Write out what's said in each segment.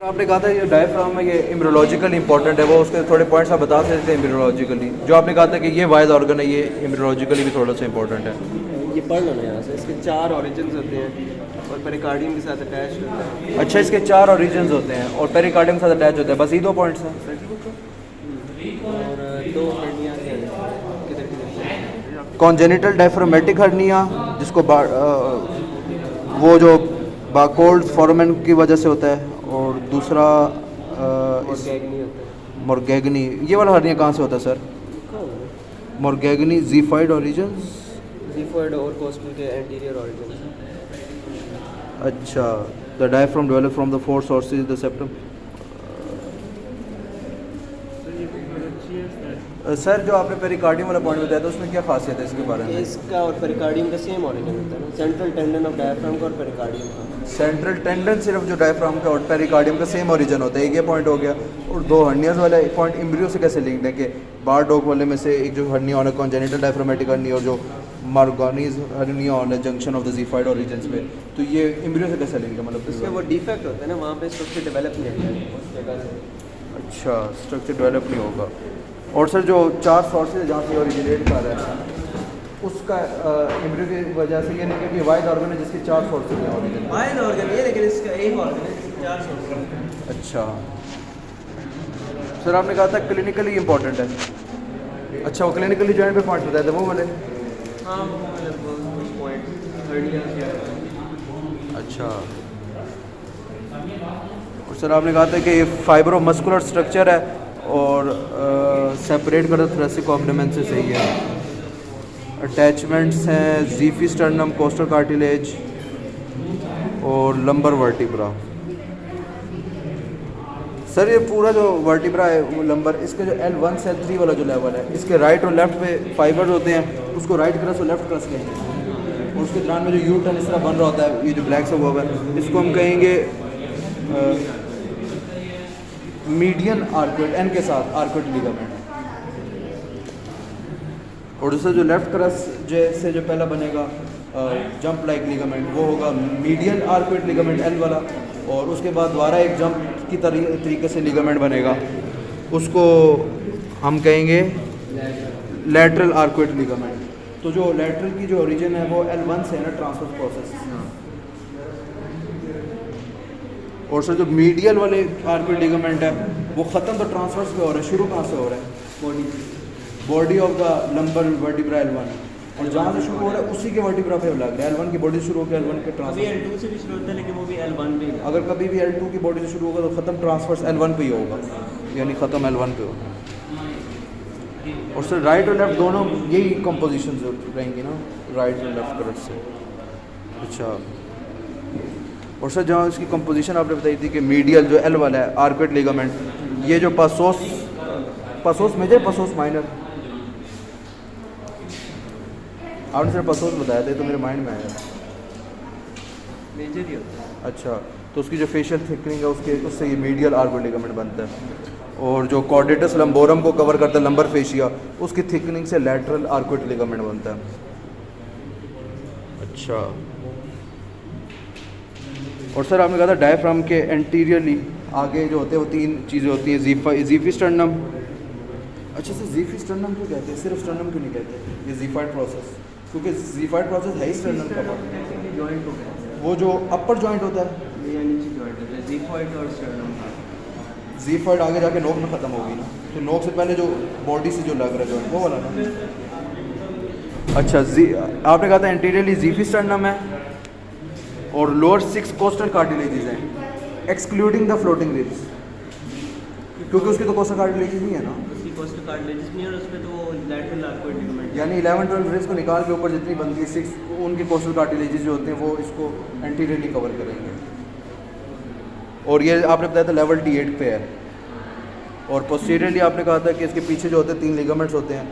आपने कहा था ये डायफ्राम है, ये एम्ब्रियोलॉजिकली इंपॉर्टेंट है, वो उसके थोड़े पॉइंट्स आप बता सकते हैं एम्ब्रियोलॉजिकली? जो आपने कहा था कि ये वाइज ऑर्गन है, ये एम्ब्रियोलॉजिकली भी थोड़ा सा इंपॉर्टेंट है। ये पढ़ लो ना यहाँ से। इसके 4 ऑरिजिन्स होते हैं और पेरिकार्डियम के साथ अटैच होता है। अच्छा, इसके 4 ओरिजिन्स होते हैं और पेरिकार्डियम के साथ अटैच होता है, बस ये 2 पॉइंट्स हैं। और 2 हर्निया किधर किधर। कॉन्जेनिटल डायफ्रामेटिक हर्निया, जिसको वो जो बाकोल्ड फॉर्मेन की वजह से होता है, और दूसरा मॉर्गेगनी होता है। मोरगेगनी। ये वाला हर्निया कहाँ से होता है सर? मोरगेगनी ज़ीफाइड ओरिजिन्स। ज़ीफाइड और कोस्टल के एंटीरियर ऑरिजिन्स। अच्छा, the diaphragm develop from the 4 sources the septum. Sir जो आपने पेरिकार्डियम वाला पॉइंट बताया था उसमें क्या खासियत है इसके बारे में? इसका और पेरिकार्डियम का सेम ऑरिजिन होता है ना, सेंट्रल टेंडन ऑफ डायफ्राम का और पेरिकार्डियम का। सेंट्रल टेंडन सिर्फ जो डायफ्राम का और पेरिकार्डियम का सेम ओरिजिन होता है, एक ये पॉइंट हो गया। और 2 हर्नियाज वाला पॉइंट एम्ब्रियो से कैसे लिंक है कि बार डॉग वाले में से एक जो हर्निया होना कॉन्जेनिटल डायफ्रामेटिक हर्निया और जो मार्गोनीज हर्निया होना जंक्शन ऑफ द ज़ीफाइड ओरिजिन्स पे, तो ये एम्ब्रियो से कैसे लिंक है? मतलब इसमें वो डिफेक्ट होता है ना, वहाँ पे स्ट्रक्चर डेवलप नहीं होता है उस जगह से। अच्छा, स्ट्रक्चर डेवलप नहीं होगा। और सर जो 4 सोर्सेज जहाँ से ओरिजिनेट कर रहा है उसका एम्ब्रियो की वजह से ये नहीं कि वाइड ऑर्गन है जिसके 4 सोर्सेज हैं ओरिजिन। वाइड ऑर्गन है लेकिन इसका एक ऑर्गन है जिसके 4 सोर्स हैं। अच्छा सर, आपने कहा था क्लिनिकली इंपॉर्टेंट है। अच्छा, वो क्लिनिकली जॉइंट पे पॉइंट बताए थे वो वाले? हाँ, वो मतलब पॉइंट हर्निया। अच्छा, और सर आपने कहा था कि ये फाइब्रो मस्कुलर स्ट्रक्चर है और सेपरेट कर थोरेसिक ऑब्डोमेन से सही है। अटैचमेंट्स हैं ज़ीफी स्टर्नम, कोस्टल कार्टिलेज और लंबर वर्टिब्रा। सर ये पूरा जो वर्टिब्रा है वो लंबर, इसके जो L1 से L3 वाला जो लेवल है, इसके राइट और लेफ्ट पे फाइबर होते हैं, उसको राइट क्रस और लेफ्ट क्रस कहेंगे। और उसके दौरान में जो यू टर्न इस तरह बन रहा होता है, ये जो ब्लैक से हुआ है, इसको हम कहेंगे मीडियन आर्कुएट एन के साथ आर्कुएट लिगामेंट। और दूसरा जो लेफ्ट क्रस से जो पहला बनेगा जंप लाइक लिगामेंट, वो होगा मीडियन आर्कुएट लिगामेंट एल वाला। और उसके बाद दोबारा एक जंप की तरीके से लिगामेंट बनेगा, उसको हम कहेंगे लैटरल आर्कुएट लिगामेंट। तो जो लैटरल की जो ओरिजिन है वो L1 से है ना, ट्रांसफर प्रोसेस। और सर जो मीडियल वाले आर्कुएट लिगामेंट है वो ख़त्म तो ट्रांसफर्स पे हो रहा है, शुरू कहाँ से हो रहा है? Body of the lumbar vertebra L1, और जहाँ से शुरू हो रहा है उसी के वर्टिब्रा पे लग रहा है। L1 की बॉडी से शुरू होकर L1 के ट्रांसफर। L2 से भी शुरू होता है लेकिन वो भी L1 पे। अगर कभी भी L2 की बॉडी से शुरू होगा तो ख़त्म ट्रांसफर्स L1 पे ही होगा, यानी ख़त्म L1 पे होगा। और सर राइट और लेफ्ट दोनों यही कंपोजिशन रहेंगी ना, राइट और लेफ्ट क्रस से। अच्छा, और सर जहाँ इसकी कंपोजिशन आपने बताई थी कि मीडियल जो L वाला है आर्कुएट लिगामेंट, ये जो पसोस मेजर पसोस माइनर, आपने सर पसोस बताया था तो मेरे माइंड में आया मेजर ही होता है। अच्छा, तो उसकी जो फेशियल थिकनिंग है उससे ये मीडियल आर्कुएट लिगामेंट बनता है। और जो कॉर्डेटस लंबोरम को कवर करता है लंबर फेशिया, उसकी थिकनिंग से लैटरल आर्कुएट लिगामेंट बनता है। अच्छा, और सर आपने कहा था डायफ्राम के एंटीरियरली आगे जो होते हैं वो 3 चीज़ें होती हैं, ज़ीफी स्टर्नम। अच्छा सर, ज़ीफी स्टर्नम क्यों कहते हैं, सिर्फ स्टर्नम क्यों नहीं कहते? ये ज़ीफाइड प्रोसेस, क्योंकि ज़ीफाइड प्रोसेस है ही स्टर्नम का पार्ट। जॉइंट हो गया, वो जो अपर जॉइंट होता है या नीचे जॉइंट होता है, ज़ीफाइड और स्टर्नम का। ज़ीफाइड आगे जाके नोक में ख़त्म होगी ना, तो नोक से पहले जो बॉडी से जो लग रहा है जॉइंट वो वाला ना। अच्छा, आपने कहा था एंटीरियरली ज़ीफी स्टर्नम है और लोअर 6 कोस्टल कार्टिलेजेस हैं एक्सक्लूडिंग द फ्लोटिंग रिब्स, क्योंकि उसकी तो कोस्टल कार्टिलेजेस नहीं है ना, उसकी कोस्टल कार्टिलेजेस नहीं है और उसमें तो वो लैटरल आर्कुएट लिगामेंट, यानी 11-12 रिब्स को निकाल के ऊपर जितनी बनती है 6 उनके कोस्टल कार्टिलेजेस जो होते हैं वो इसको एंटीरियरली कवर करेंगे। और ये आपने बताया था लेवल T8 पे है। और पोस्टीरियरली आपने कहा था कि इसके पीछे जो होते हैं 3 लिगामेंट्स होते हैं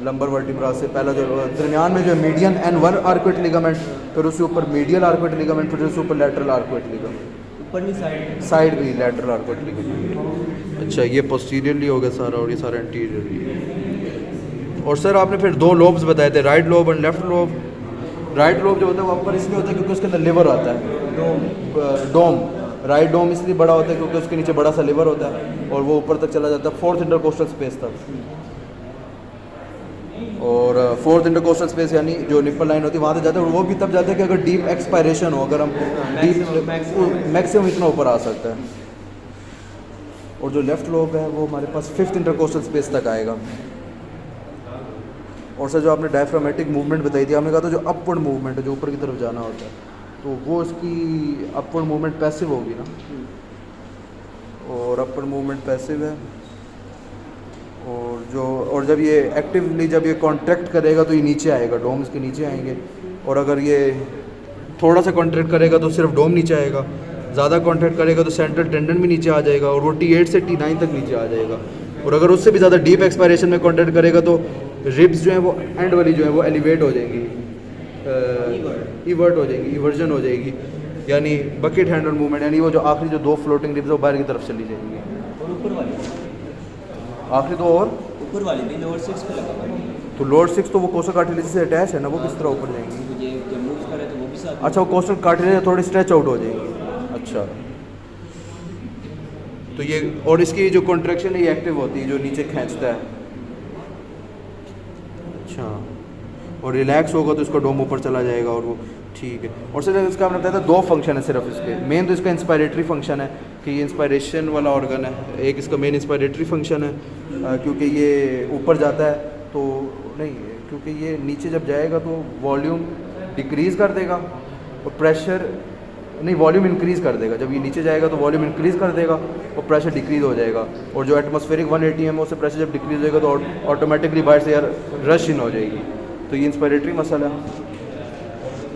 लंबर वर्टिब्रा से, पहला जो दरमियान में जो मीडियन N1 आर्कुएट लिगामेंट, फिर उसके ऊपर मीडियल आर्कुएट लिगामेंट, फिर उसके ऊपर लैटरल आर्कुएट लिगामेंट, ऊपर नहीं साइड भी लैटरल आर्कुएट लिगामेंट। अच्छा, ये पोस्टीरियरली हो गया सारा और ये सारा एंटीरियरली। और सर आपने फिर 2 लोब्स बताए थे, राइट लोब और लेफ्ट लोब। राइट लोब जो होता है वो अपर इसलिए होता है क्योंकि उसके अंदर लिवर आता है, डोम राइट डोम इसलिए बड़ा होता है क्योंकि उसके नीचे बड़ा सा लिवर होता है और वो ऊपर तक चला जाता है 4th इंटरकोस्टल स्पेस तक। और 4th इंटरकोस्टल स्पेस यानी जो निप्पल लाइन होती है वहाँ से जाता है, और वो भी तब जाता है कि अगर डीप एक्सपायरेशन हो, अगर हम डीप मैक्सिमम इतना ऊपर आ सकता है। और जो लेफ्ट लोब है वो हमारे पास 5th इंटरकोस्टल स्पेस तक आएगा। और सर जो आपने डायफ्रामेटिक मूवमेंट बताई थी, आपने कहा था जो अपवर्ड मूवमेंट है, जो ऊपर की तरफ जाना होता है, तो वो इसकी अपवर्ड मूवमेंट पैसिव होगी ना, और अपवर्ड मूवमेंट पैसिव है। और जब ये एक्टिवली जब ये कॉन्ट्रैक्ट करेगा तो ये नीचे आएगा, डोम इसके नीचे आएंगे। और अगर ये थोड़ा सा कॉन्ट्रैक्ट करेगा तो सिर्फ डोम नीचे आएगा, ज़्यादा कॉन्ट्रैक्ट करेगा तो सेंट्रल टेंडन भी नीचे आ जाएगा, और वो T8 से T9 तक नीचे आ जाएगा। और अगर उससे भी ज़्यादा डीप एक्सपायरेशन में कॉन्ट्रैक्ट करेगा तो रिब्स जो है वो एंड वाली जो है वो एलिवेट हो जाएंगी, इवर्ट हो जाएगी, इवर्जन हो जाएगी, यानी बकेट हैंडल मूवमेंट, यानी वो जो आखिरी जो 2 फ्लोटिंग रिब्स है वो बाहर की तरफ चली जाएंगी। और ऊपर वाली आखिरी 2 और ऊपर वाली भी लोअर 6 पे लगा हुआ है। तो लोअर 6 तो वो कोस्टल कार्टिलेज से अटैच है ना, वो किस तरह ऊपर जाएंगी? मुझे जब मूव करे तो वो भी साथ। अच्छा, वो कोस्टल कार्टिलेज थोड़ी स्ट्रेच आउट हो जाएंगी। अच्छा, तो ये और इसकी जो कॉन्ट्रैक्शन है ये एक्टिव होती है, जो नीचे खींचता है। अच्छा, और रिलैक्स होगा तो इसका डोम ऊपर चला जाएगा, और वो ठीक है। और सर इसका आपने बताया था 2 फंक्शन है सिर्फ इसके। मेन तो इसका इंस्पायरेटरी फंक्शन है कि ये इंस्पायरेशन वाला ऑर्गन है, एक इसका मेन इंस्पायरेटरी फंक्शन है, क्योंकि ये ऊपर जाता है तो नहीं, क्योंकि ये नीचे जब जाएगा तो वॉल्यूम डिक्रीज़ कर देगा और प्रेशर नहीं, वॉल्यूम इंक्रीज़ कर देगा। जब ये नीचे जाएगा तो वॉल्यूम इंक्रीज़ कर देगा और प्रेशर डिक्रीज़ हो जाएगा, और जो एटमॉस्फेरिक 180 mm से प्रेशर जब डिक्रीज़ होएगा तो ऑटोमेटिकली बाहर से यार रश इन हो जाएगी। तो ये इंस्पायरेटरी मसला है।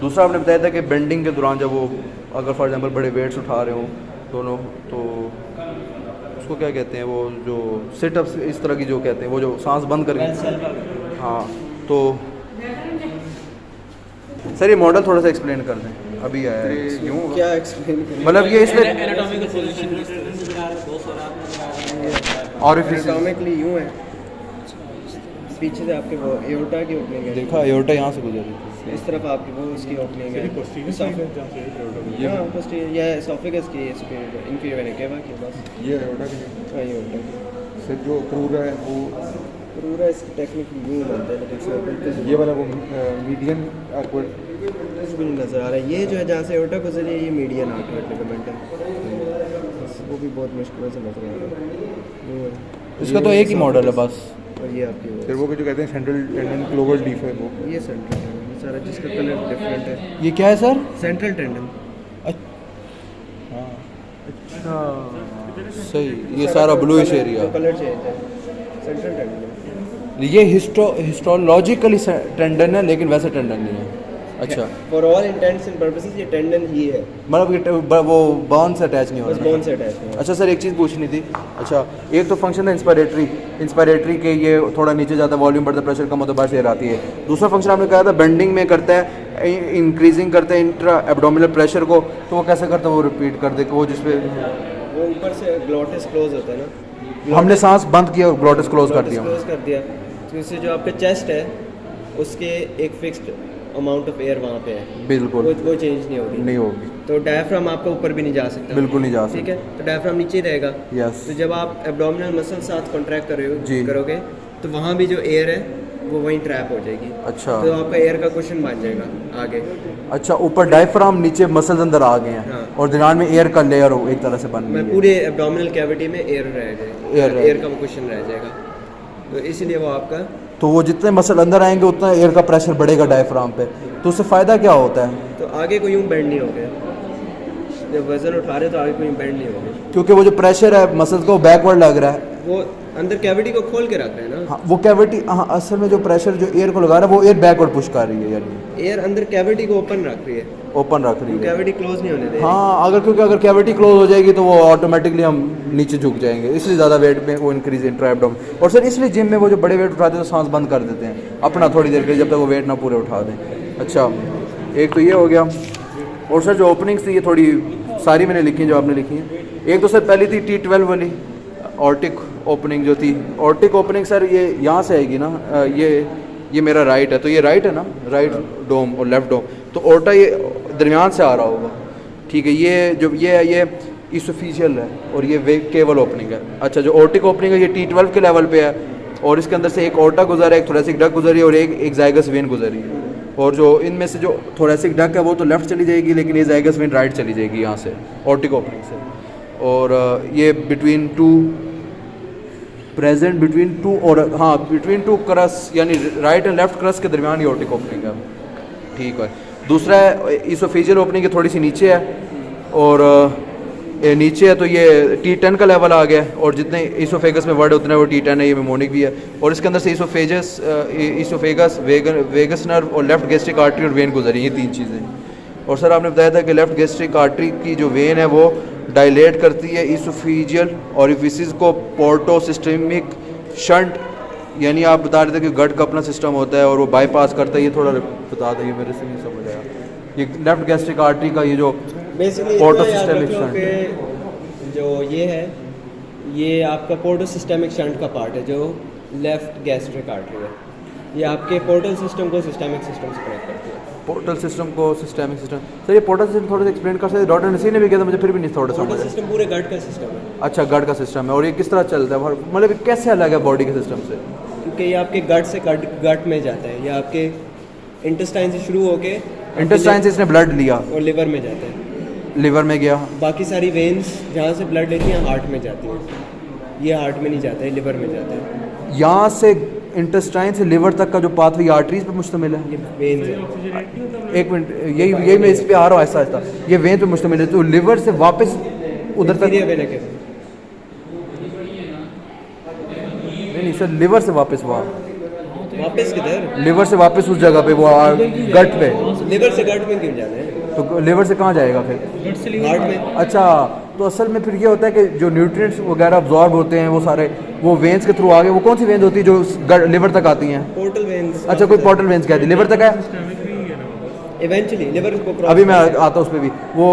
दूसरा आपने बताया था कि बेंडिंग के दौरान जब वो अगर फॉर एग्जांपल बड़े वेट्स उठा रहे हों दोनों, तो उसको क्या कहते हैं, वो जो सिटअप्स इस तरह की जो कहते हैं, वो जो सांस बंद करके, हाँ। तो सर ये मॉडल थोड़ा सा एक्सप्लेन कर दें, अभी आया है। यूँ क्या एक्सप्लेन करें, मतलब ये इसमें एनाटॉमिकल पोजीशन ऑरिफिस एनाटॉमिकली यूँ है, पीछे से आपके वो एओर्टा की ओपनिंग है, देखा एओर्टा यहाँ से गुजर रही थी, इस तरफ आपकी वो उसकी ओपनिंग है, हाँ पोस्टीरियर, यह एसोफेगस की इंफीरियर वेना केवा की, बस ये एओर्टा की हाँ ये एओर्टा की। से जो क्रूरा है वो पूरा इसकी टेक्निकली यूँ बनता है, लेकिन सर बिल्कुल ये वाला वो मीडियन आर्कवर्ड कुछ भी नहीं नज़र आ रहा है। ये जो है जहाँ से एओर्टा गुजरी है ये मीडियन आर्कवर्ड लिगामेंट है, वो भी बहुत मुश्किल से नजर आ रहा है। इसका तो एक ही मॉडल है बस। और ये आपकी फिर वो जो कहते हैं सेंट्रल टेंडन ग्लोबल डीफ है वो ये सेंट्रल टेंडन सारा, जिसका कलर डिफरेंट है। ये क्या है सर? सेंट्रल टेंडन, अच्छा सही, ये सारा ब्लूइश एरिया, कलर चेंज है, सेंट्रल टेंडन। ये हिस्टोलॉजिकली टेंडन है लेकिन वैसे टेंडन नहीं है। अच्छा, for all intends and purposes ये टेंडन ही है, मतलब वो बोन से अटैच नहीं हो बस रहा। बोन से अटैच है। अच्छा सर एक चीज़ पूछनी थी। अच्छा, एक तो फंक्शन है इंस्पायरेटरी के, ये थोड़ा नीचे जाता है, वॉल्यूम बढ़ता है, प्रेशर कम होता है, बाहर से एयर आती है। दूसरा फंक्शन आपने कहा था बेंडिंग में करता है, इंक्रीजिंग करता है इंट्रा एब्डोमिनल प्रेशर को, तो वो कैसे करता है, वो रिपीट कर दे वो जिसपे वो ऊपर से ग्लोटिस क्लोज होता है ना, हमने सांस बंद किया, ग्लोटिस क्लोज कर दिया, क्लोज कर दिया, तो इससे जो आपका चेस्ट है उसके एक फिक्स्ड अमाउंट ऑफ एयर वहाँ पे है, बिल्कुल वो चेंज नहीं होगी। नहीं होगी, तो डायफ्राम आपका ऊपर भी नहीं जा सकता, बिल्कुल नहीं जा ठीक सकता। है, तो डायफ्राम नीचे ही रहेगा। यस, तो जब आप एब्डोमिनल मसल साथ कॉन्ट्रैक्ट जी। करोगे तो वहाँ भी जो एयर है वो वहीं ट्रैप हो जाएगी। अच्छा, तो आपका एयर का क्वेश्चन बन जाएगा आगे। अच्छा, ऊपर डायफ्राम, नीचे मसल्स अंदर आ गए हैं, हाँ। और दरमियान में एयर का लेयर हो एक तरह से बन मैं गई है। पूरे एब्डोमिनल कैविटी में एयर रह जाएगा, Air एयर का क्वेश्चन रह जाएगा, तो इसलिए वो आपका, तो वो जितने मसल अंदर आएंगे उतना एयर का प्रेशर बढ़ेगा डायफ्राम पे, तो उससे फ़ायदा क्या होता है? तो आगे कोई यूँ बेंड नहीं हो गया, जब वजन उठा रहे तो आगे कोई बेंड नहीं हो गया, क्योंकि वो जो प्रेशर है मसल्स को बैकवर्ड लग रहा है। वो अंदर कैविटी को खोल के रख रहे हैं ना। हाँ, वो कैविटी, हाँ असल में जो प्रेशर जो एयर को लगा रहा है वो एयर बैकवर्ड पुश कर रही है, यानी एयर अंदर कैविटी को ओपन रख रही है, ओपन रख रही है। कैविटी क्लोज नहीं होने दे। हाँ, अगर कैविटी क्लोज हो जाएगी तो वो ऑटोमेटिकली हम नीचे झुक जाएंगे, इसलिए ज़्यादा वेट में वो इंक्रीज इंट्रा एब्डोमिनल। और सर इसलिए जिम में वो जो बड़े वेट उठाते हैं तो सांस बंद कर देते हैं अपना थोड़ी देर के लिए, जब तक वो वेट ना पूरे उठा दें। अच्छा, एक तो ये हो गया। और सर जो ओपनिंग्स थी ये थोड़ी सारी मैंने लिखी हैं जो आपने लिखी हैं। एक तो सर पहली थी T12 वाली ऑर्टिक ओपनिंग जो थी, ऑर्टिक ओपनिंग सर ये यहाँ से आएगी ना, ये मेरा राइट है, तो ये राइट है ना, राइट डोम और लेफ्ट डोम, तो ओर्टा ये दरमियान से आ रहा होगा, ठीक है। ये जो ये इसोफिजियल है और ये केवल ओपनिंग है। अच्छा, जो ओर्टिक ओपनिंग है ये T12 के लेवल पे है और इसके अंदर से एक ओर्टा गुजरा है, एक थोरेसिक डक्ट गुजरी है और एक जाइगस वेन गुजरी है। और जो इनमें से जो थोरेसिक डक्ट है वो तो लेफ्ट चली जाएगी, लेकिन ये जाइगस वेन राइट चली जाएगी यहाँ से ओर्टिक ओपनिंग से। और ये बिटवीन टू और हाँ बिटवीन टू क्रस यानी right and left cross K दरमियान ये ओर्टिक ओपनिंग है। ठीक है। दूसरा है इसोफेजियल ओपनिंग, ये थोड़ी सी नीचे है और ये नीचे है तो ये T10 का लेवल आ गया और जितने इसोफेगस में वर्ड उतने वो T10 है, ये मेमोनिक भी है। और इसके अंदर से इसोफेगस वेगस नर्व और लेफ्ट गैस्ट्रिक आर्टरी और वेन गुजरी, ये 3 चीज़ें। और सर आपने बताया था कि लेफ्ट गैस्ट्रिक आर्टरी की जो वेन है वो डायलेट करती है इसोफिजियल ओरिफिस को पोर्टो सिस्टमिक शंट, यानी आप बता रहे थे कि गट का अपना सिस्टम होता है और वो बाईपास करता है। ये थोड़ा बता दें, मेरे से नहीं समझ आया। ये लेफ्ट गैस्ट्रिक आर्टरी का ये जो बेसिकली पोर्टो सिस्टमिक शंट, जो ये है ये आपका पोर्टो सिस्टमिक शंट का पार्ट है जो लेफ्ट गैस्ट्रिक आर्टरी है। ये आपके पोर्टल सिस्टम को सिस्टमिक सिस्टम से कनेक्ट करती है। पोर्टल सिस्टम को सिस्टमिक सिस्टम, सर ये पोर्टल सिस्टम थोड़ा सा एक्सप्लेन कर सकते हैं? डॉक्टर नसीर ने भी किया था, मुझे फिर भी नहीं थोड़ा समझ पोर्टल आया। सिस्टम पूरे गट का सिस्टम है। अच्छा, गट का सिस्टम है और ये किस तरह चलता है, मतलब कैसे अलग है बॉडी के सिस्टम से? क्योंकि ये आपके गट से गट में जाता है, ये आपके इंटेस्टाइन से शुरू होके इंटेस्टाइन से इसने ब्लड लिया और लिवर में जाता है, लिवर में गया, बाकी सारी वेन्स जहाँ से ब्लड लेती हैं हार्ट में जाती हैं। ये हार्ट में नहीं जाता है, लिवर में जाता है। यहाँ से इंटेस्टाइन से लिवर तक का जो पाथवे आर्टरीज पे मुश्तमिल है। ये वेन्स है। एक मिनट, यही मैं इस पे आ रहा हूँ आहिस्ता आहिस्ता। ये वेन पे मुश्तमिल है तो लिवर से वापस उधर तक इंफीरियर वेना केवा। नहीं सर, लिवर से वापस वहाँ, वापस किधर? लिवर से वापस उस जगह पे वो गट पे, लिवर से गट में क्यों जाना है? तो लिवर से कहाँ जाएगा फिर? हार्ट में। अच्छा, तो असल में फिर ये होता है कि जो न्यूट्रिएंट्स वगैरह अब्जॉर्ब होते हैं वो सारे वो वेन्स के थ्रू आगे, वो कौन सी वेन्स होती है जो लिवर तक आती हैं? Portal veins. अच्छा, कोई पोर्टल वेन्स कहती है, लिवर तक है? इवेंचुअली लिवर को क्रॉस। अभी मैं आता हूँ उस पर भी। वो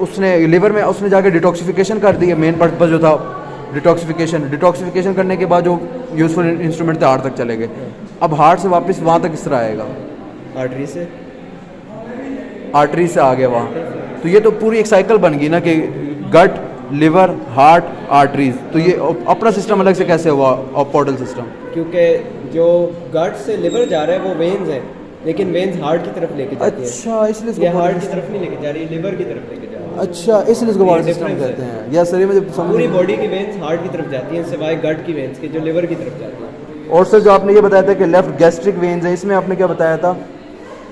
उसने लिवर में उसने जाके डिटॉक्सिफिकेशन कर दी है, मेन पर्पज जो था डिटॉक्सिफिकेशन करने के बाद जो यूजफुल इंस्ट्रूमेंट थे हार्ट तक चले गए। अब हार्ट से वापस वहाँ तक किस तरह आएगा? आर्टरी से। आर्टरी से आ गया वहाँ, तो ये तो पूरी एक साइकिल बन गई ना कि गट, लिवर, हार्ट, आर्टरीज। तो ये अपना सिस्टम अलग से कैसे हुआ और पोर्टल सिस्टम? क्योंकि जो गट से लिवर जा रहा है वो वेन्स है, लेकिन वेन्स हार्ट की तरफ लेके जाती है। अच्छा, इसलिए ये इसको हार्ट की तरफ नहीं लेके जा रही है, लिवर की तरफ लेके जा रही है। अच्छा, इसलिए इसको पोर्टल ये सिस्टम difference कहते है। हैं। या सर ये मुझे समझ पूरी बॉडी की वेन्स हार्ट की तरफ जाती हैं सिवाय गट की वेन्स के जो लिवर की तरफ जाती हैं। और सर जो आपने ये बताया था कि लेफ्ट गैस्ट्रिक वेन्स है, इसमें आपने क्या बताया था?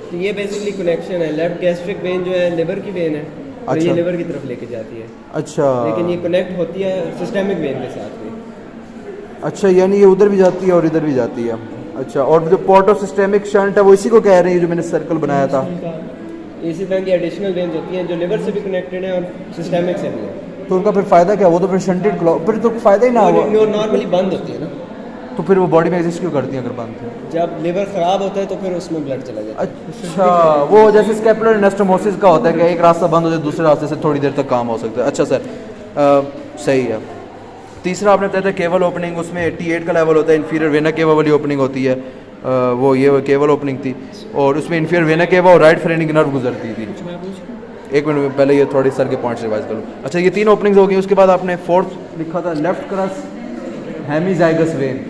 तो ये बेसिकली कनेक्शन है। लेफ्ट गैस्ट्रिक वेन जो है लिवर की वेन है और अच्छा। ये लिवर की तरफ लेके जाती है। अच्छा, लेकिन ये कनेक्ट होती है सिस्टमिक वेन के साथ भी। अच्छा, यानी ये उधर भी जाती है और इधर भी जाती है। अच्छा, और जो पोर्टो सिस्टेमिक शंट है वो इसी को कह रहे हैं जो मैंने सर्कल बनाया था? इसी तरह की एडिशनल वेन्स होती हैं जो लिवर से भी कनेक्टेड है और सिस्टमिक से भी है। तो उनका फिर फ़ायदा क्या? वो तो फिर शंटेड क्लॉट, फिर तो फ़ायदा ही ना हुआ। नॉर्मली बंद होती है ना, तो फिर वो बॉडी में एग्जिस्ट क्यों करती है अगर बंद है? जब लिवर ख़राब होता है तो फिर उसमें ब्लड चला जाता है। अच्छा, वो जैसे स्कैपुलर एनास्टोमोसिस का होता है कि एक रास्ता बंद हो जाए दूसरे रास्ते से थोड़ी देर तक काम हो सकता है। अच्छा सर, सही है। तीसरा आपने बताया था केवल ओपनिंग, उसमें T8 का लेवल होता है, इन्फीरियर वेना केवा वाली ओपनिंग होती है। वो ये केवल ओपनिंग थी और उसमें इन्फीरियर वेना केवा और राइट फ्रेनिक नर्व गुजरती थी। एक मिनट में पहले ये थोड़ी सर के पॉइंट्स रिवाइज कर लूँ। अच्छा, ये 3 ओपनिंग्स हो गई। उसके बाद आपने फोर्थ लिखा था left cross hemizygous when.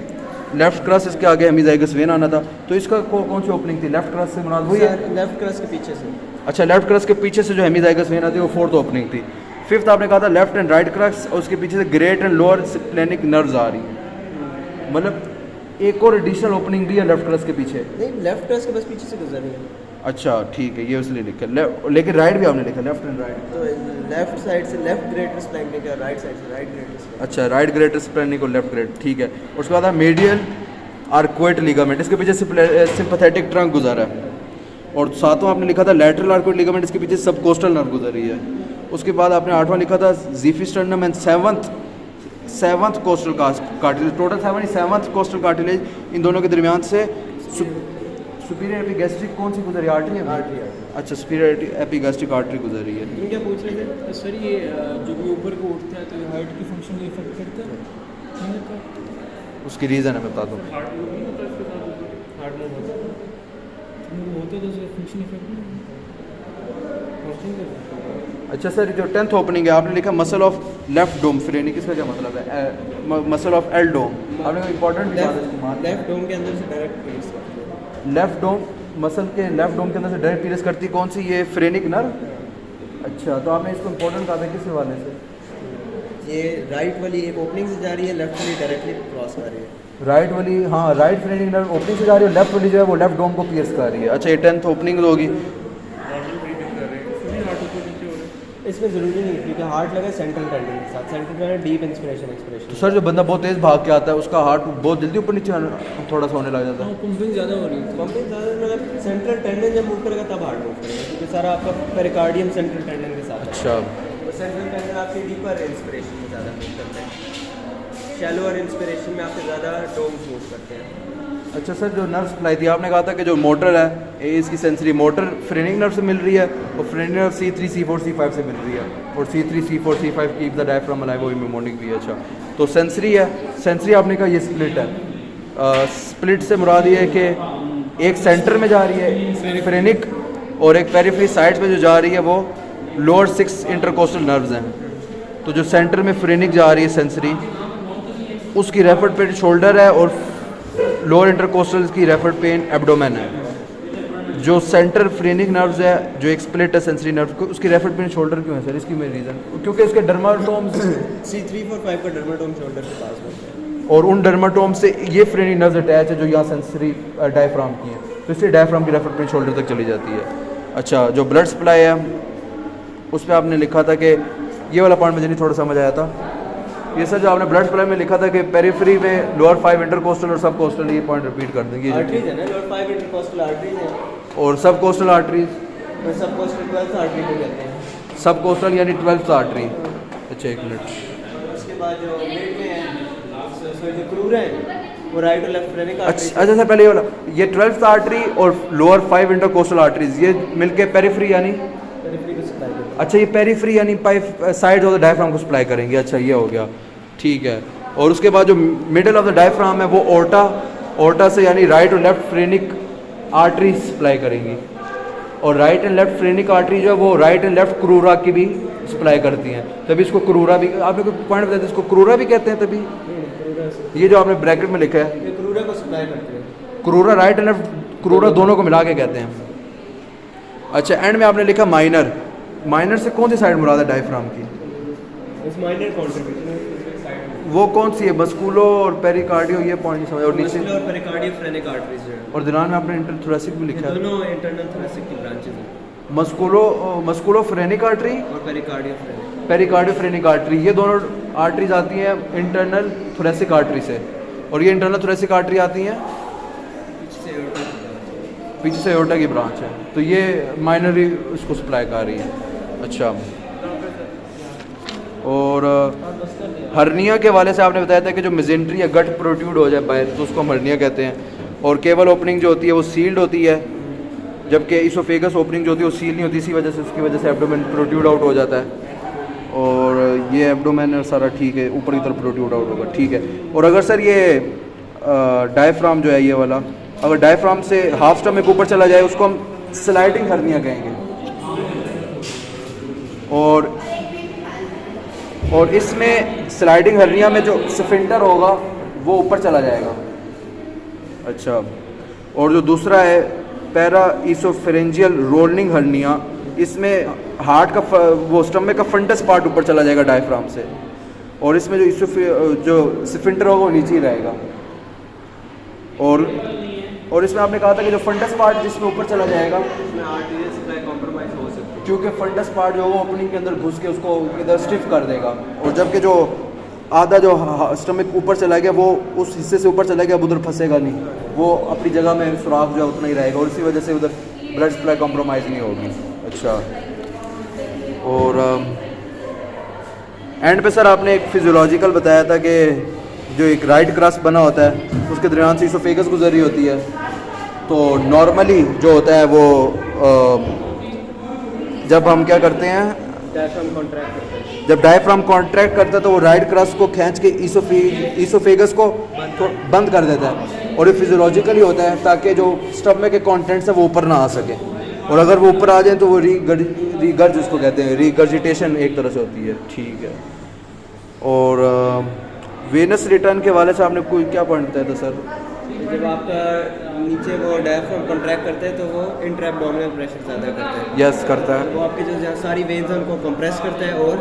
Left cross इसके आगे हेमीजाइगस वेन आना था, तो इसका कौन सी ओपनिंग थी? लेफ्ट क्रस से मुराद वही है? लेफ्ट क्रस के पीछे से। अच्छा, लेफ्ट क्रस के पीछे से जो हेमीजाइगस वेन आती है वो फोर्थ ओपनिंग थी। फिफ्थ आपने कहा था लेफ्ट एंड राइट क्रस और उसके पीछे से great and lower splenic nerves आ रही हैं। मतलब एक और एडिशनल ओपनिंग भी है लेफ्ट क्रस के पीछे? नहीं, लेफ्ट क्रस के बस पीछे से गुजर रही है। अच्छा ठीक है, ये इसलिए लिखा, लेकिन राइट भी आपने लिखा लेफ्ट एंड राइट। तो लेफ्ट साइड से लेफ्ट ग्रेटर स्प्लेनिक है, राइट साइड से राइट ग्रेटर स्प्लेनिक। अच्छा, राइट ग्रेटर स्प्लेनिक और लेफ्ट ग्रेट, ठीक है। उसके बाद मीडियल आर्कुएट लिगामेंट, इसके पीछे सिंपैथेटिक ट्रंक गुजारा है। और सातवां आपने लिखा था लैटरल आर्कुएट लिगामेंट, इसके पीछे सबकोस्टल नर्व गुजर रही है। उसके बाद आपने 8वां लिखा था xiphisternum and seventh costal cartilage, total 7th costal cartilage, इन दोनों के दरमियान से सुपीरियर एपिगैस्ट्रिक कौन सी गुजरी? आर्टरी है। आर्टरी। अच्छा, सुपीरियर एपिगैस्ट्रिक आर्टरी गुजरी है। तुम क्या पूछ रहे थे? सर ये जो भी ऊपर को उठता है तो ये हार्ट की फंक्शन को इफेक्ट करता है? नहीं होता? उसकी रीज़न है, मैं बता दूँ। हार्ट में नहीं होता इसके साथ ऊपर? हार्ट में होता है तो फंक्शन इफेक्ट नहीं होता। अच्छा सर, जो 10th ओपनिंग है आपने लिखा muscle of left dome phrenic, इसका क्या मतलब है? मसल ऑफ एल डोम आपने कोई इंपॉर्टेंट लेफ्ट डोम के अंदर से डायरेक्ट पीस करते हैं। लेफ्ट डोम मसल के लेफ्ट डोम के अंदर से डायरेक्ट पीरेस करती कौन सी? ये फ्रेनिक नर्व। अच्छा, तो आपने इसको इंपॉर्टेंट कहा था किस हवाले से? ये राइट वाली एक ओपनिंग से जा रही है, लेफ्ट वाली डायरेक्टली क्रॉस कर रही है। राइट वाली, हाँ राइट फ्रेनिक नर्व ओपनिंग से जा रही है, लेफ्ट वाली जो है वो लेफ्ट डोम को पियर्स कर रही है। अच्छा, ये 10th ओपनिंग होगी। इसमें ज़रूरी नहीं क्योंकि हार्ट लगा सेंट्रल टेंडन के साथ, central tendon deep inspiration expiration. तो सर जो बंदा बहुत तेज़ भाग के आता है उसका हार्ट बहुत जल्दी ऊपर नीचे थोड़ा सा होने लग जाता है। हाँ, पंपिंग ज़्यादा हो रही है। पंपिंग ज़्यादा मतलब सेंट्रल टेंडन जब मूव करेगा तब हार्ट मूव करेगा, क्योंकि सारा आपका पेरिकार्डियम सेंट्रल टेंडन के साथ है। अच्छा, और सेंट्रल टेंडन आपके डीपर इंस्पिरेशन में ज़्यादा मूव करते हैं, शैलोअर इंस्पिरेशन में आपके ज़्यादा डोम्स मूव करते हैं। अच्छा सर, जो नर्व सप्लाई थी आपने कहा था कि जो मोटर है इसकी सेंसरी मोटर फ्रेनिक नर्व से मिल रही है और phrenic nerve C3 C4 C5 से मिल रही है, और C3 C4 C5 keep the diaphragm alive, वो म्यूमोनिक भी है। अच्छा, तो सेंसरी है, सेंसरी आपने कहा ये स्प्लिट है। स्प्लिट से मुराद ये है कि एक सेंटर में जा रही है फ्रेनिक और एक पेरिफेरी साइड पे जो जा रही है वो लोअर 6 इंटरकोस्टल नर्व्स हैं। तो जो सेंटर में फ्रेनिक जा रही है सेंसरी, उसकी रेफर्ड पेन शोल्डर है और लोअर इंटरकोस्टल की रेफर्ड पेन एब्डोमेन है। जो सेंटर फ्रेनिक नर्व्स है, जो एक स्प्लिट है सेंसरी नर्व को, उसकी रेफर्ड पेन शोल्डर क्यों है सर? इसकी मेन रीज़न क्योंकि उसके डर्माटोम्स C3 4 5 का डर्माटोम शोल्डर के पास होता है, और उन डर्माटोम से ये फ्रेनिक नर्व्स अटैच है जो यहाँ सेंसरी डायफ्राम की है, तो इसलिए डायफ्राम की रेफर्ड पेन शोल्डर तक चली जाती है। अच्छा, जो ब्लड सप्लाई है उस पर आपने लिखा था कि ये वाला पॉइंट मुझे नहीं थोड़ा समझ आया था। ये सर जो आपने ब्लड सप्लाई में लिखा था कि पेरिफेरी में लोअर 5 इंटरकोस्टल और सब कोस्टल, ये पॉइंट रिपीट कर देंगे। आर्टरीज है ना, लोअर 5 इंटरकोस्टल आर्टरीज है और सब कोस्टल आर्टरीज, और सब कोस्टल 12th आर्टरी को कहते हैं। सब कोस्टल यानी 12th आर्टरी। अच्छा, एक मिनट। उसके बाद जो मिड में है सो जो क्रूरा है वो राइट और लेफ्ट फ्रेनिक आर्टरी। अच्छा सर, पहले ये वाला, ये 12th आर्टरी और लोअर 5 इंटरकोस्टल आर्टरीज ये मिलके पेरिफेरी यानी, पेरिफेरी को सप्लाई करते हैं। अच्छा ये पेरिफेरी यानी साइड ऑफ द डायफ्राम को सप्लाई करेंगे। अच्छा, ये हो गया, ठीक है। और उसके बाद जो मिडल ऑफ द डायफ्राम है वो ओर्टा से यानी राइट और लेफ्ट फ्रेनिक आर्टरी सप्लाई करेंगी, और right and left phrenic artery जो है वो राइट एंड लेफ्ट क्रूरा की भी सप्लाई करती हैं, तभी इसको क्रूरा भी, आपने कोई पॉइंट बताया था इसको क्रूरा भी कहते हैं तभी। ये जो आपने ब्रैकेट में लिखा है ये क्रूरा को सप्लाई करते हैं। क्रूरा राइट एंड लेफ्ट क्रूरा दोनों को मिला के कहते हैं। अच्छा, एंड में आपने लिखा माइनर, माइनर से कौन सी साइड मुराद है डायफ्राम की? इस माइनर कंट्रीब्यूशन वो कौन सी है? मस्कुलो और पेरिकार्डियो, ये पॉइंट नहीं समझ। और नीचे मस्कुलर और पेरिकार्डियो फ्रेनिक आर्टरीज जो है, और दिनान में आपने इंटरथोरेसिक भी लिखा है। दोनों इंटरनल थोरेसिक की ब्रांचेस हैं, मस्कुलो फ्रेनिक आर्टरी और pericardio phrenic. Pericardio phrenic artery, ये दोनों आर्टरीज आती हैं इंटरनल थोरेसिक आर्टरी से, और ये इंटरनल थोरेसिक आर्टरी आती हैं पीछे से एओर्टा की ब्रांच है, तो ये माइनर ही उसको सप्लाई कर रही है। अच्छा, और हर्निया के हवाले से आपने बताया था कि जो मेजेंट्री या गट प्रोट्यूड हो जाए बाहर तो उसको हम हर्निया कहते हैं, और केबल ओपनिंग जो होती है वो सील्ड होती है, जबकि इसोफेगस ओपनिंग जो होती है वो सील नहीं होती, इसी वजह से उसकी वजह से एब्डोमेन प्रोट्यूड आउट हो जाता है। और ये एब्डोमेन सारा ठीक है, ऊपर की तरफ प्रोट्यूड आउट होगा, ठीक है। और अगर सर ये डायफ्राम जो है ये वाला, अगर डायफ्राम से हाफ स्टमक ऊपर चला जाए उसको हम स्लाइडिंग हर्निया कहेंगे, और इसमें स्लाइडिंग हर्निया में जो स्फिंक्टर होगा वो ऊपर चला जाएगा। अच्छा, और जो दूसरा है पैरा इसोफेरेंजियल रोलिंग हर्निया, इसमें हार्ट का वो स्टमक का फंटस पार्ट ऊपर चला जाएगा डायफ्राम से, और इसमें जो स्फिंक्टर होगा वो नीचे ही रहेगा। और इसमें आपने कहा था कि जो फंटस पार्ट जिसमें ऊपर चला जाएगा इसमें आर्टरीज सप्लाई कॉम्प्रोमाइज हो सकती है, क्योंकि फंटस पार्ट जो होगा ओपनिंग के अंदर घुस के उसको इधर स्टिफ कर देगा, और जबकि जो आधा जो स्टमक ऊपर चला गया वो उस हिस्से से ऊपर चला गया, अब उधर फंसेगा नहीं, वो अपनी जगह में सुराख जो है उतना ही रहेगा, और इसी वजह से उधर ब्लड सप्लाई कॉम्प्रोमाइज़ नहीं होगी। अच्छा, और एंड पे सर आपने एक फिजियोलॉजिकल बताया था कि जो एक राइट क्रस्ट बना होता है उसके दरमियान से इसोफेगस गुजरी होती है, तो नॉर्मली जो होता है वो जब हम क्या करते हैं, डायफ्राम कॉन्ट्रैक्ट करते हैं, जब डायफ्राम कॉन्ट्रैक्ट करता है तो वो राइट क्रस्ट को खींच के इसोफेगस को बंद कर देता है, और ये फिजियोलॉजिकली होता है ताकि जो स्टमक के कंटेंट्स है वो ऊपर ना आ सके। और अगर वो ऊपर आ जाए तो वो रीगर्ज उसको कहते हैं, रीगर्जिटेशन एक तरह से होती है। ठीक है। और वेनस रिटर्न के वाले से आपने कोई क्या पॉइंट बताया था सर? जब आपका नीचे वो डायफ्राम कॉन्ट्रैक्ट करते हैं तो वो इंट्रा एब्डोमिनल प्रेशर ज़्यादा करते हैं। यस करता है। वो आपकी जो जहाँ सारी वेन्स हैं उनको कंप्रेस करते हैं और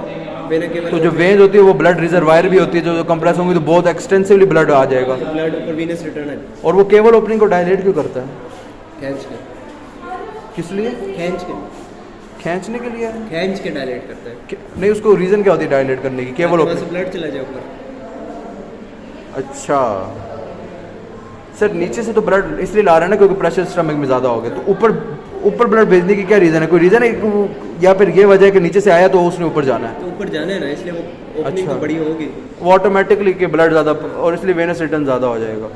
वेना केवल तो जो वेन्स होती है वो ब्लड रिजर्वायर भी होती है, जो कंप्रेस होंगी तो बहुत एक्सटेंसिवली ब्लड आ जाएगा। ब्लड ऊपर वीनस रिटर्न है। और वो केवल ओपनिंग को डायलेट क्यों करता है? खींच के किस लिए? खींचने के लिए? खींच के डायलेट करता है। नहीं, उसको रीज़न क्या होती है डायलेट करने की? केवल वहाँ से ओपनिंग। ब्लड चला जाए ऊपर। अच्छा सर, नीचे से तो ब्लड इसलिए ला रहा है ना क्योंकि प्रेशर स्टमक में ज़्यादा हो गया, तो ऊपर ब्लड भेजने की क्या रीज़न है? कोई रीज़न है या फिर ये वजह है कि नीचे से आया तो उसने ऊपर जाना है? तो ऊपर जाना है ना, इसलिए वो ओपनिंग अच्छा। तो बड़ी होगी। वो ऑटोमेटिकली कि ब्लड ज़्यादा, और इसलिए वेनस रिटर्न ज़्यादा हो जाएगा।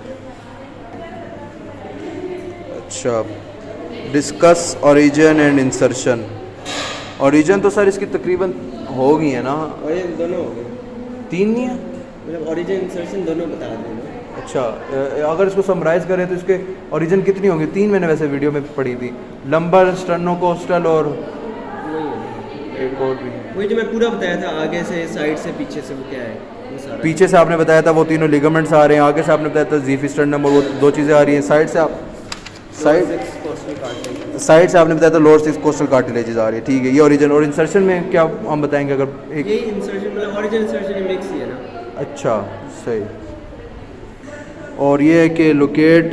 अच्छा, discuss origin and insertion. Origin तो सर इसकी तकरीबन हो गई है ना? और ये दोनों हो गए, 3 नहीं है? मतलब ओरिजिन इंसर्शन दोनों बता देना। अच्छा, अगर इसको समराइज़ करें तो इसके ओरिजिन कितनी होंगी? 3 मैंने वैसे वीडियो में पढ़ी थी, लंबर, स्टर्नोकोस्टल और एक और भी। वही जो मैं पूरा बताया था, आगे से, साइड से, पीछे से, वो क्या है वो सारा। पीछे से आपने बताया था वो तीनों लिगामेंट्स आ रहे हैं, आगे से आपने बताया था ज़ीफ स्टर्नम, और वो 2 चीज़ें आ रही हैं। साइड से आपने बताया था लोअर 6 कोस्टल कार्टिलेजेस आ रही है। ठीक है, ये ओरिजिन। और इंसर्शन में क्या हम बताएंगे? अगर एक ये इंसर्शन मतलब ओरिजिन इंसर्शन मिक्स ही है ना। अच्छा, सही। और ये है कि locate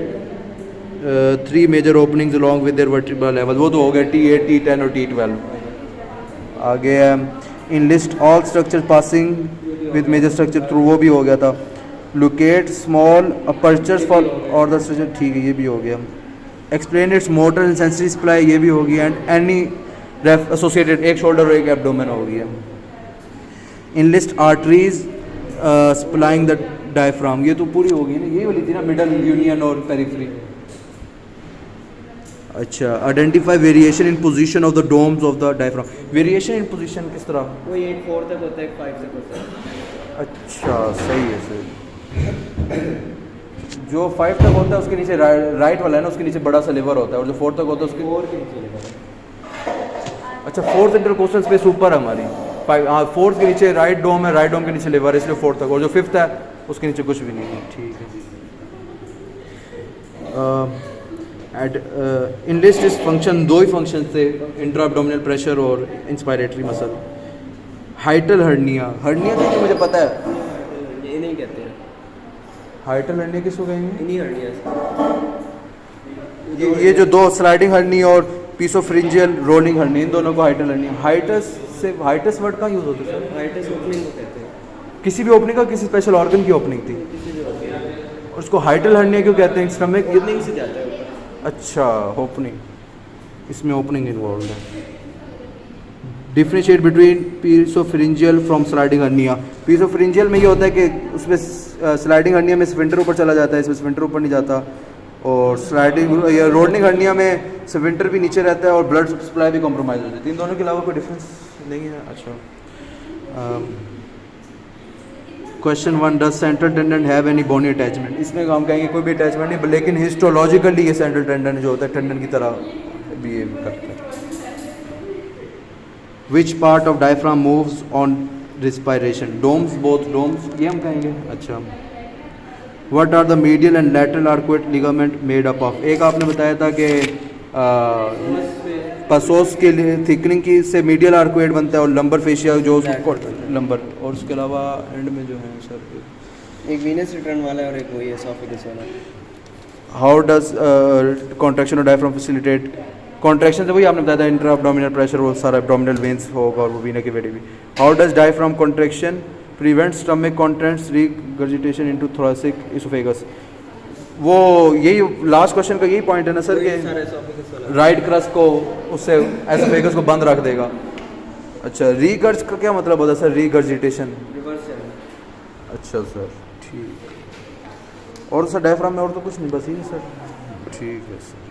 3 major openings along with their vertebral level, वो तो हो गया T8, T10 और T12। आगे है enlist all structure passing with major structure through, वो भी हो गया था। लोकेट स्मॉल अपर्चर्स फॉर और द स्ट्रक्चर, ठीक है, ये भी हो गया। Explain its motor and sensory supply, ये भी हो गया। एंड एनी रेफ एसोसिएटेड, एक शोल्डर और एक एब्डोमेन हो गया। Enlist arteries supplying the diaphragm, ये तो पूरी हो गई ना, ये वाली थी ना, मिडल, यूनियन और पेरिफेरी। अच्छा, identify variation in position of the domes of the diaphragm. Variation in position किस तरह? वो 8-4 तक होता है, 5 तक होता है। अच्छा, सही है, सही। जो 5 तक होता है उसके नीचे राइट वाला है ना, उसके नीचे बड़ा सा लिवर होता है, और जो 4 तक होता है उसके 4 के नीचे लिखा। अच्छा, 4th इंटरकोस्टल स्पेस ऊपर है हमारी। 4th के नीचे राइट डोम है, राइट डोम के नीचे लिवर है, इसलिए 4th तक। और जो 5th है उसके नीचे कुछ भी नहीं है। ठीक है। इन लिस्ट इस फंक्शन, 2 ही फंक्शन थे, इंट्रा एब्डोमिनल प्रेशर और इंस्पायरेटरी मसल। हाइटल हर्निया, हर्निया देखिए मुझे पता है, ये नहीं कहते हैं, हाइटल हर्निया किसको कहेंगे? इन्हीं हर्निया से। ये जो 2 स्लाइडिंग हर्निया और पीसोफ्रिंजियल रोलिंग हर्निया, इन दोनों को हाइटल हर्निया। हाइटस से, हाइटस वर्ड कहाँ यूज़ होता है सर? हाइटस ओपनिंग को कहते हैं। किसी भी ओपनिंग का, किसी स्पेशल ऑर्गन की ओपनिंग थी, और उसको हाइटल हर्निया क्यों कहते हैं? स्टमक ओपनिंग से जाता है ऊपर। अच्छा, ओपनिंग, इसमें ओपनिंग इन्वॉल्व है। Differentiate between paraesophageal from sliding hernia. Paraesophageal में ये होता है कि उसमें स्लाइडिंग हर्निया में स्फिंक्टर ऊपर चला जाता है, इसमें स्फिंक्टर ऊपर नहीं जाता। और स्लाइडिंग या रोलिंग हर्निया में स्फिंक्टर भी नीचे रहता है और ब्लड सप्लाई भी कॉम्प्रोमाइज़ हो जाती है। इन दोनों के अलावा कोई डिफरेंस नहीं है। अच्छा, question 1, does central tendon have any bony attachment? इसमें हम कहेंगे कोई भी अटैचमेंट नहीं, लेकिन हिस्टोलॉजिकली ये सेंट्रल टेंडन जो होता है टेंडन की तरह बिहेव करता है। Which part of diaphragm moves on respiration? Domes, both domes, ये हम कहेंगे। अच्छा, what are the medial and lateral arcuate ligament made up of? एक आपने बताया था कि पसोस के लिए थिकनिंग की से मीडियल आर्कुएट बनता है, और लंबर फेशिया जो लंबर, और उसके अलावा एंड में जो है सर एक वीनस रिटर्न वाला है और एक वही एसोफेगस वाला। How does contraction of diaphragm facilitate? Contraction से वही आपने बताया था, इंट्रा एब्डोमिनल प्रेशर, वो सारा एब्डोमिनल वेन्स होगा और वो वीना की वेडी भी। How does diaphragm contraction prevent stomach contents regurgitation into thoracic oesophagus? वो यही लास्ट क्वेश्चन का यही पॉइंट है ना सर, कि राइट क्रस्ट को उससे एसोफेगस को बंद रख देगा। अच्छा, रीगर्ज का क्या मतलब होता है सर? रीगर्जिटेशन, रिवर्स है। अच्छा सर, ठीक। और सर डायफ्राम में और तो कुछ नहीं, बस ही सर। ठीक है सर।